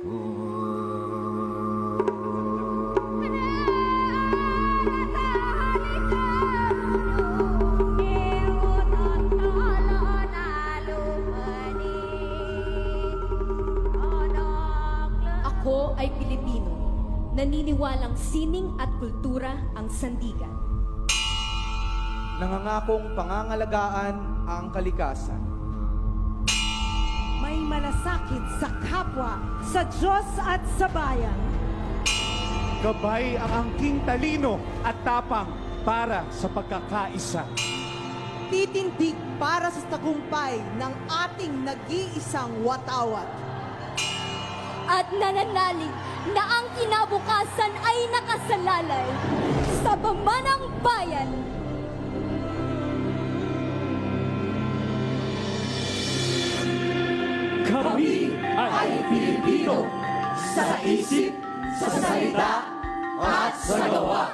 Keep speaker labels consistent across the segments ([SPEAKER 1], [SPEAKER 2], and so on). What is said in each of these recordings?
[SPEAKER 1] Ako ay Pilipino. Naniniwalang sining at kultura ang sandigan.
[SPEAKER 2] Nangangakong pangangalagaan ang kalikasan.
[SPEAKER 3] May malasakit sa kapwa, sa Diyos at sa bayan.
[SPEAKER 4] Gabay ang angking talino at tapang para sa pagkakaisa.
[SPEAKER 3] Titindig para sa tagumpay ng ating nag-iisang watawat.
[SPEAKER 1] At nananalig na ang kinabukasan ay nakasalalay sa pamanang bayan.
[SPEAKER 4] Kami ay Pilipino sa isip, sa salita at sa gawa.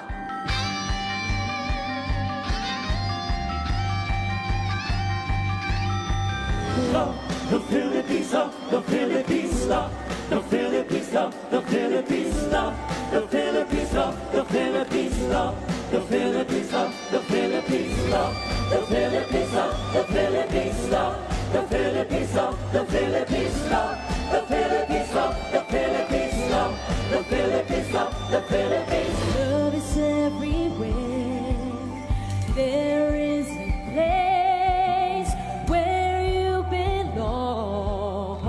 [SPEAKER 4] Love the Philippines, love the Philippines, love the Philippines, love the Philippines, love the Philippines, love the Philippines, love the Philippines, love the Philippines, love the Philippines, love the Philippines, love the Philippines, love the Philippines, love the Philippines, love the Philippines, love the Philippines, love the Philippines.
[SPEAKER 1] Love is everywhere. There is a place where you belong.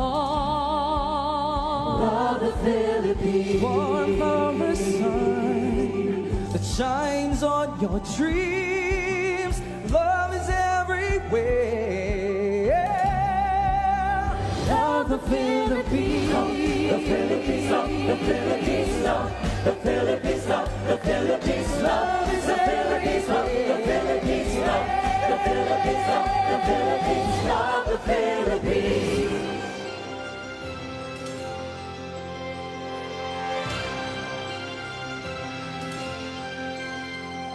[SPEAKER 2] Love the Philippines. Born from the sun that shines on your dreams. Love is everywhere. Love the Philippines. The Philippines, love the Philippines, love the Philippines, love the Philippines, love is the Philippines, love the Philippines, love the Philippines, love the Philippines, love the Philippines.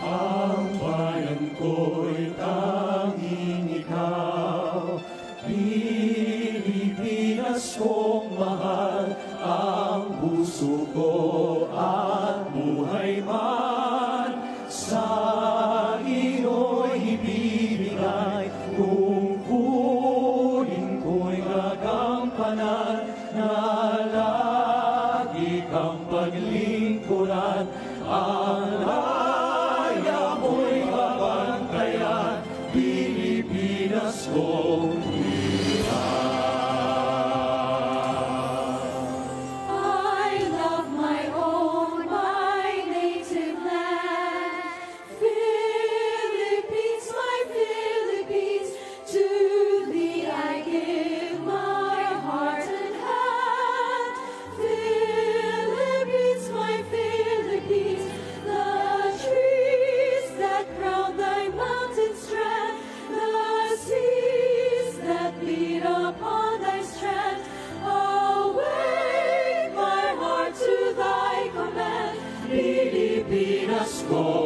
[SPEAKER 4] Ang bayan ko'y tanging ikaw, Pilipinas kong mahal, ang puso ko at buhay man sa iyo'y ibibigay. Tungkulin ko'y gagampanan na lagi kang paglingkuran. Ang laya mo'y babantayan, Pilipinas kong
[SPEAKER 1] I love my own, my native land. Philippines, my Philippines, to thee I give my heart and hand. Philippines, my Philippines, the trees that crown thy mountain strand, the seas that beat upon thy strand. Awake my heart to thy command,
[SPEAKER 4] Pilipinas ko.